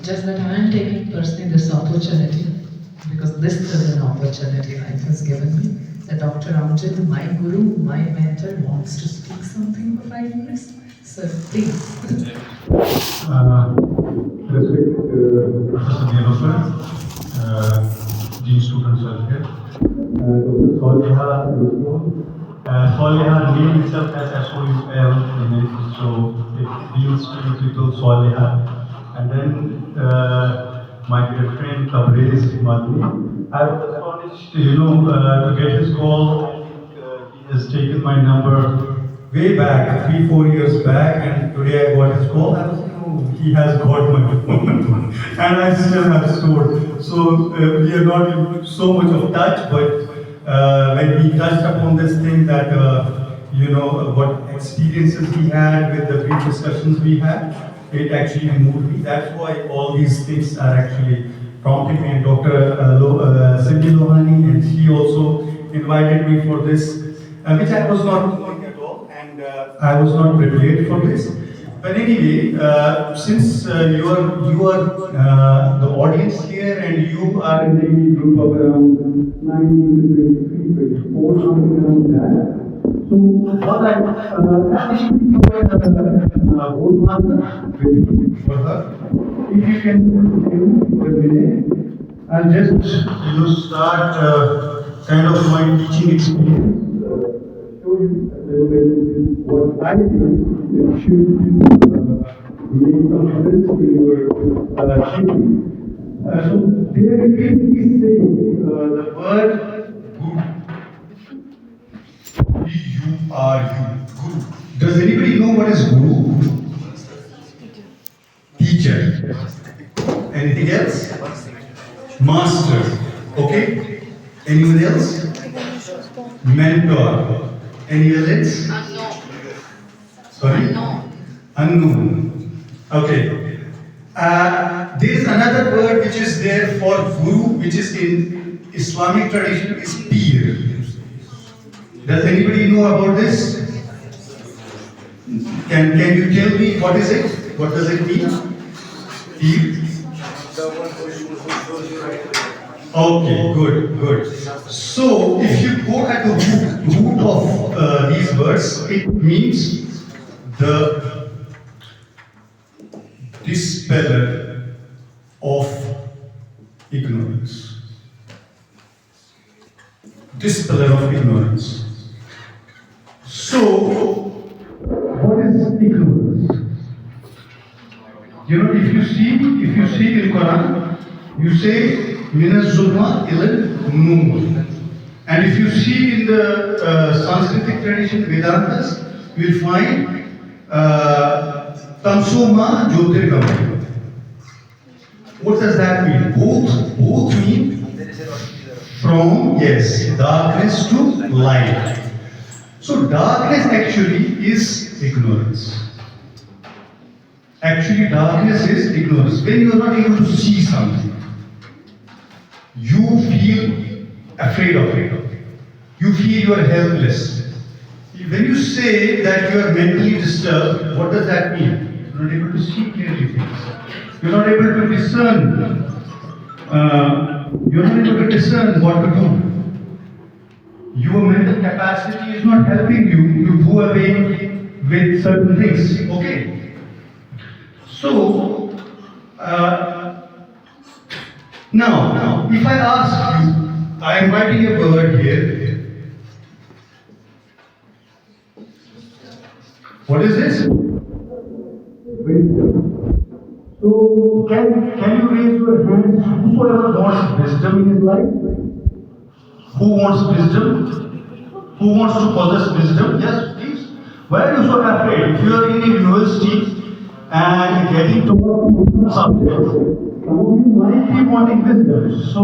Just that I am taking personally this opportunity, because this is an opportunity life has given me. That Dr. Amjad, my guru, my mentor, wants to speak something for 5 minutes. So please. Respect Professor Nilofer, Dean Students Welfare, Dr. Soleha Ruslan. Soleha name itself has SOL in it, so it deals with Soleha. And then my dear friend Tabriz Madni. I was astonished, to get his call. He has taken my number way back, 3-4 years back, and today I got his call. I was, he has got my phone, and I still have stored. So we are not in so much of touch, but when he touched upon this thing that, what experiences he had with the brief discussions we had, it actually moved me. That's why all these things are actually prompting me. And Dr. Cindy Lohani, and she also invited me for this, which I was not knowing at all, and I was not prepared for this. But anyway, since you are the audience here, and you are in the group of around 19 to 23, 24, something around that. So what I for her, if you can put in a minute, I'll just start kind of my teaching experience. Show you a little bit what I think it should make some difference in your thinking. So there again is saying the word guru. You are you. Guru. Does anybody know what is guru? Teacher. Anything else? Master. Okay. Anyone else? Mentor. Anyone else? Sorry? Unknown. Okay. There is another word which is there for guru, which is in Islamic tradition, is peer. Does anybody know about this? Can you tell me what is it? What does it mean? Peer? Okay, good. So, if you go at the root of these words, it means the dispeller of ignorance. Dispeller of ignorance. So, what is ignorance? If you see in Quran, you say Minas Zulma ilal Nur. And if you see in the Sanskritic tradition, Vedantas, you will find Tamsoma Jyotirgamaya. What does that mean? Both mean from, darkness to light. So darkness actually is ignorance. Actually, darkness is ignorance. When you are not able to see something, you feel afraid of it. You feel you are helpless. When you say that you are mentally disturbed, what does that mean? You are not able to see clearly things. You are not able to discern. You are not able to discern what to do. Your mental capacity is not helping you to do away with certain things. Okay? So, now, if I ask you, I am writing a word here. What is this? Wisdom. So, can you raise your hands? Whoever wants wisdom in his life? Who wants wisdom? Who wants to possess wisdom? Yes, please. Why are you so afraid? If you are in a university and getting taught subjects, some of you might be wanting wisdom. So,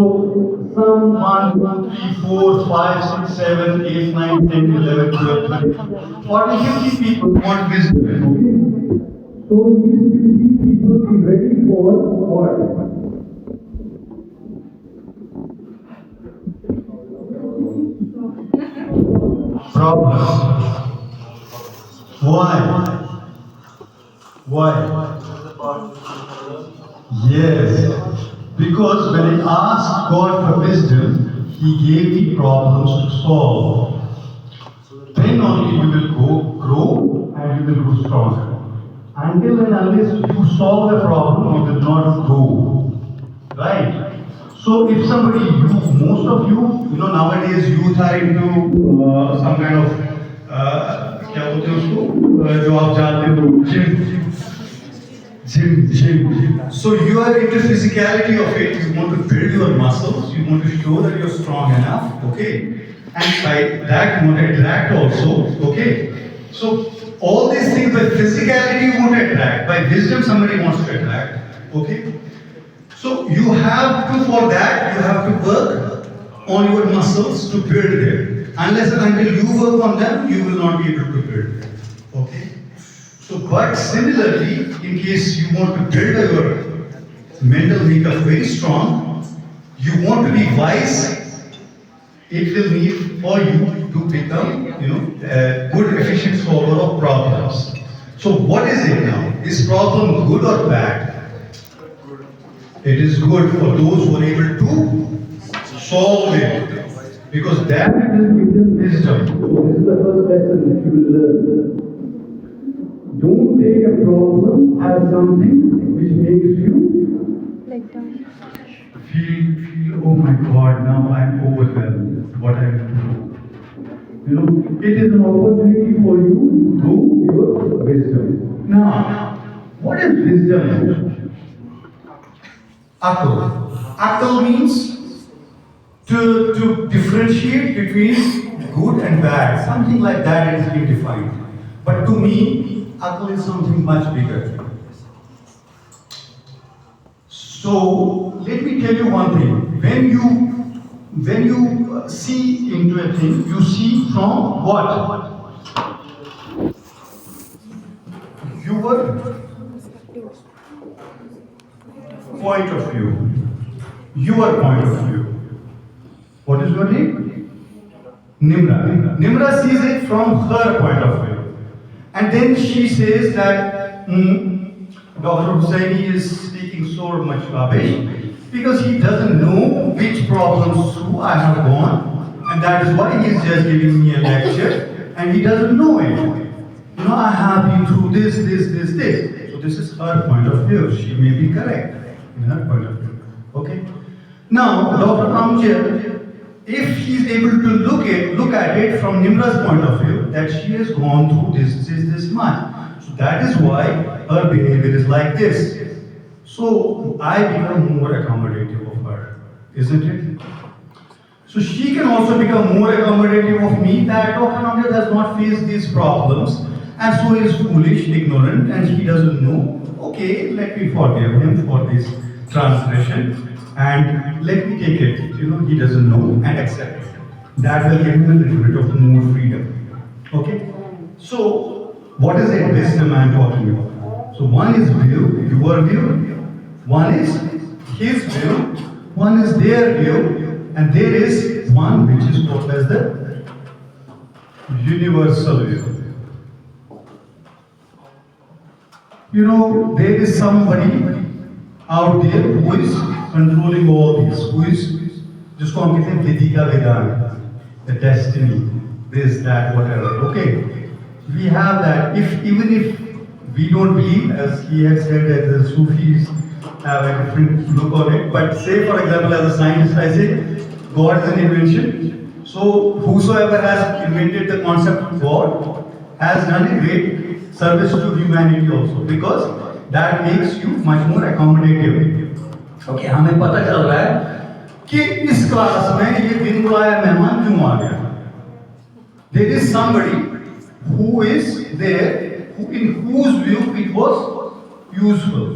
some 1, 2, 3, 4, 5, 6, 7, 8, 9, 10, 11, 12, 13, 40, 50 people want wisdom. Okay? So, these 50 people be ready for what? Problems. Why? Yes, because when I asked God for wisdom, He gave me problems to solve. Then only you will grow and you will grow stronger. Until and unless you solve a problem, you will not grow. Right? So if somebody, most of you know, nowadays youth are into some kind of, क्या बोलते हैं उसको, जो आप जानते हो, gym. So you are into physicality of it. You want to build your muscles. You want to show that you're strong enough. Okay. And by that you want to attract also. Okay. So all these things by physicality you want to attract. By wisdom somebody wants to attract. Okay. So you have to, for that, you have to work on your muscles to build them. Unless and until you work on them, you will not be able to build them. Okay? So, but similarly, in case you want to build your mental makeup very strong, you want to be wise, it will need for you to become, a good, efficient solver of problems. So, what is it now? Is problem good or bad? It is good for those who are able to solve it. Because that will give them wisdom. So this is the first lesson that you will learn. Don't take a problem as something which makes you feel, oh my God, now I'm overwhelmed. What I'm doing. It is an opportunity for you to grow your wisdom. Now, what is wisdom? Akal. Akal means to differentiate between good and bad. Something like that is being defined. But to me, akal is something much bigger. So let me tell you one thing. When you see into a thing, you see from what? Your point of view. Your point of view. What is your name? Nimra. Nimra sees it from her point of view. And then she says that Dr. Hussaini is speaking so much rubbish because he doesn't know which problems through I have gone, and that is why he is just giving me a lecture and he doesn't know it. I have been through this. So this is her point of view. She may be correct in her point of view. Okay? Now, Dr. Amjad, if he is able to look at it from Nimra's point of view, that she has gone through this much. So that is why her behavior is like this. So I become more accommodative of her, isn't it? So she can also become more accommodative of me, that Dr. Amjad has not faced these problems and so he is foolish, ignorant, and he doesn't know. Okay, let me forgive him for this transgression. And let me take it, he doesn't know, and accept it. That will give him a little bit of more freedom. Okay? So, what is it, wisdom I'm talking about? So, one is view, your view, one is his view, one is their view, and there is one which is called as the universal view. There is somebody out there who is controlling all these, who is जिसको हम कहते हैं विधि का विधान, the destiny, this, that, whatever. Okay, we have that. Even if we don't believe, as he has said, that the Sufis have a different look on it. But say, for example, as a scientist, I say God is an invention. So whosoever has invented the concept of God has done a great service to humanity also, because that makes you much more accommodative. Okay, हमें पता चल रहा है कि इस class में ये बिन बुलाया मेहमान क्यों आ गया. There is somebody who is there, in whose view it was useful,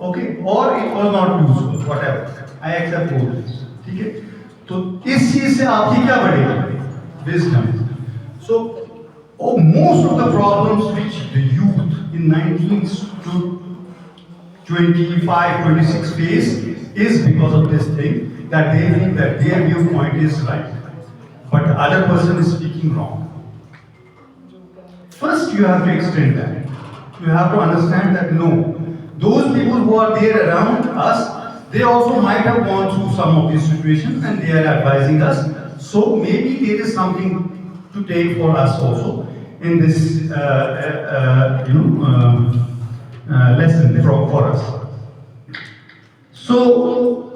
okay, or it was not useful, whatever. I accept both this. ठीक है? तो इस चीज से आपकी क्या बढ़ेगी? Wisdom. So, most of the problems which the youth in 19 to 25, 26 face is because of this thing, that they think that their viewpoint is right, but the other person is speaking wrong. First, you have to extend that. You have to understand that no, those people who are there around us, they also might have gone through some of these situations and they are advising us. So maybe there is something to take for us also in this, lesson for us. So,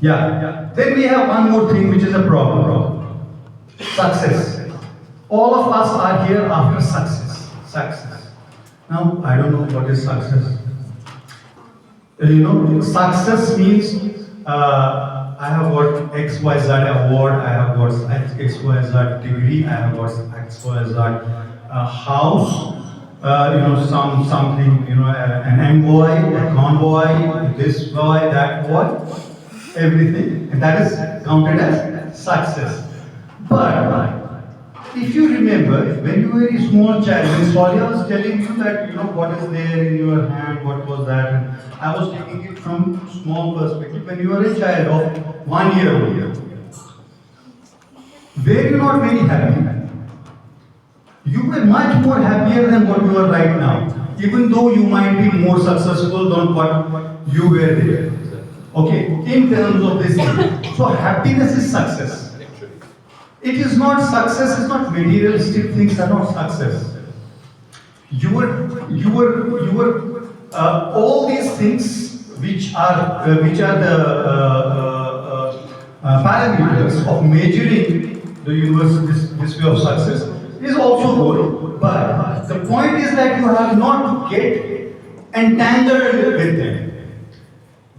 yeah. Then we have one more thing which is a problem. Success. All of us are here after success. Success. Now, I don't know what is success. Success means I have got XYZ award, I have got XYZ degree, I have got XYZ house, something, an envoy, a convoy, this boy, that boy, everything, and that is counted as success. But if you remember, when you were a small child, when Sonia was telling you that, what is there in your hand, what was that, and I was taking it from small perspective. When you were a child of 1 year old, were you not very happy? You were much more happier than what you are right now, even though you might be more successful than what you were there. Okay, in terms of this thing. So happiness is success. It is not success, it's not materialistic things are not success. You were all these things which are the parameters of measuring the universe, this way of success is also good. But the point is that you have not to get entangled with them.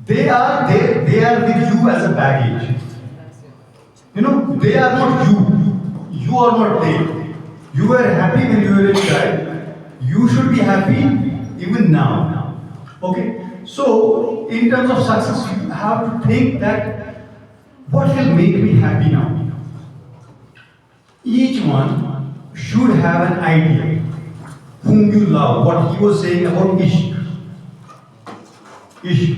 They are there, they are with you as a baggage. They are not you. You are not they. You were happy when you were a child. You should be happy even now. Okay? So, in terms of success, you have to think that what will make me happy now? Each one should have an idea. Whom you love. What he was saying about Ishq. Ishq.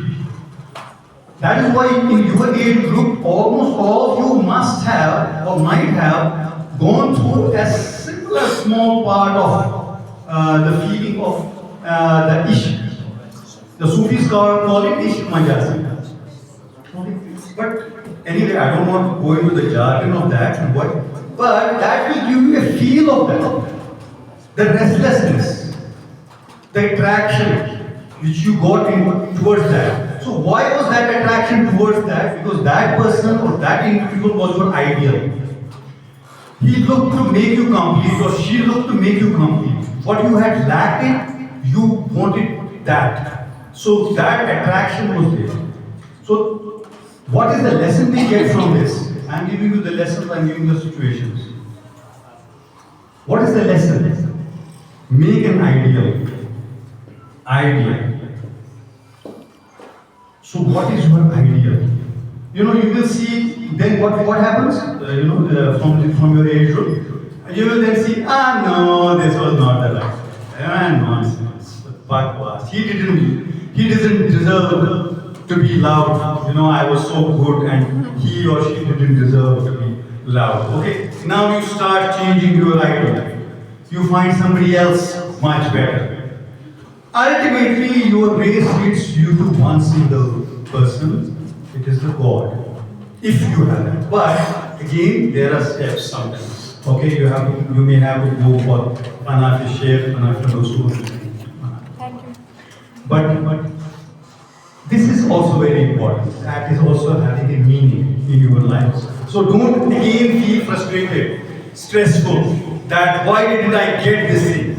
That is why in your age group, almost all of you must have or might have gone through a similar small part of the feeling of the Ishq. The Sufis call it Ishq Majazi. But anyway, I don't want to go into the jargon of that, but that will give you a feel of that. The restlessness, the attraction which you got towards that. So why was that attraction towards that? Because that person or that individual was your ideal. He looked to make you complete or she looked to make you complete. What you had lacked it, you wanted that. So that attraction was there. So what is the lesson we get from this? I'm giving you the lessons, I'm giving you the situations. What is the lesson? Make an ideal. Ideal. So what is your ideal? You will see then what happens, from your age group. You will then see, no, this was not the right. Nonsense. But he doesn't deserve to be loved. I was so good and he or she didn't deserve to be loved. Okay, now you start changing your ideal. You find somebody else much better. Ultimately, your race leads you to one single person. It is the God. If you have it. But again, there are steps sometimes. Okay, you may have to go for Panafi Sheikh, Panafi Rasul. Thank you. But this is also very important. That is also having a meaning in your lives. So don't again feel frustrated, stressful, that why didn't I get this thing?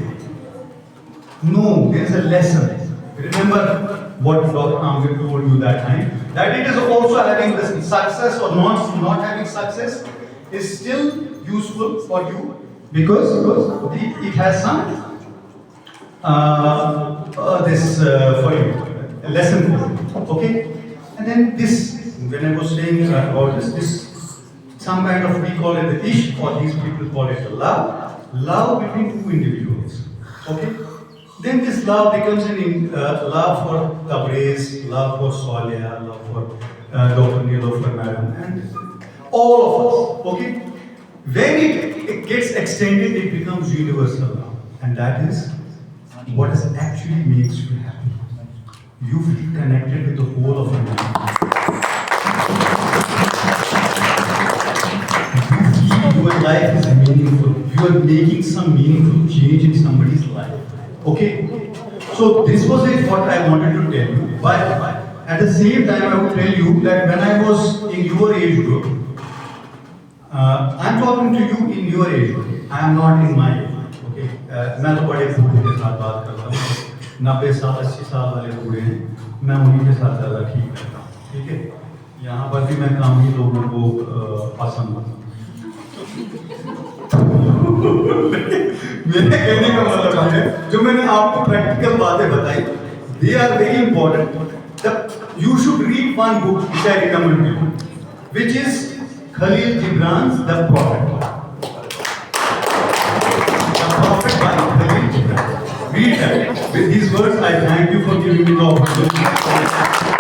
No, there is a lesson. Remember what Dr. Amir told you that time, that it is also having this success or not having success is still useful for you because it has some this for you, a lesson for you. Okay? And then this, when I was saying about this some kind of, we call it the ishq, or these people call it the love between two individuals. Okay? Then this love becomes love for Tabriz, love for Solia, love for Dr. Nilofer Madam, and all of us. Okay? When it gets extended, it becomes universal love. And that is what actually makes you happy. you feel connected with the whole of humanity. You feel your life is meaningful. You are making some meaningful change in somebody's life. Okay? So this was it what I wanted to tell you. But at the same time, I would tell you that when I was in your age group, I'm talking to you in your age group. I am not in my age group. Okay? मैं तो बड़े बूढ़े के साथ बात करता हूँ. 90 साल 80 साल वाले बूढ़े हैं. मैं उन्हीं के साथ ज़्यादा ठीक रहता हूँ. ठीक है? यहाँ पर भी मैं काम ही लोगों को पसंद हूँ. मेरे कहने का मतलब है जो मैंने आपको प्रैक्टिकल बातें बताई, they are very important. You should read one book which I recommend you, which is Khalil Gibran's The Prophet. The Prophet by Khalil Gibran. Read that. With these words, I thank you for giving me the opportunity.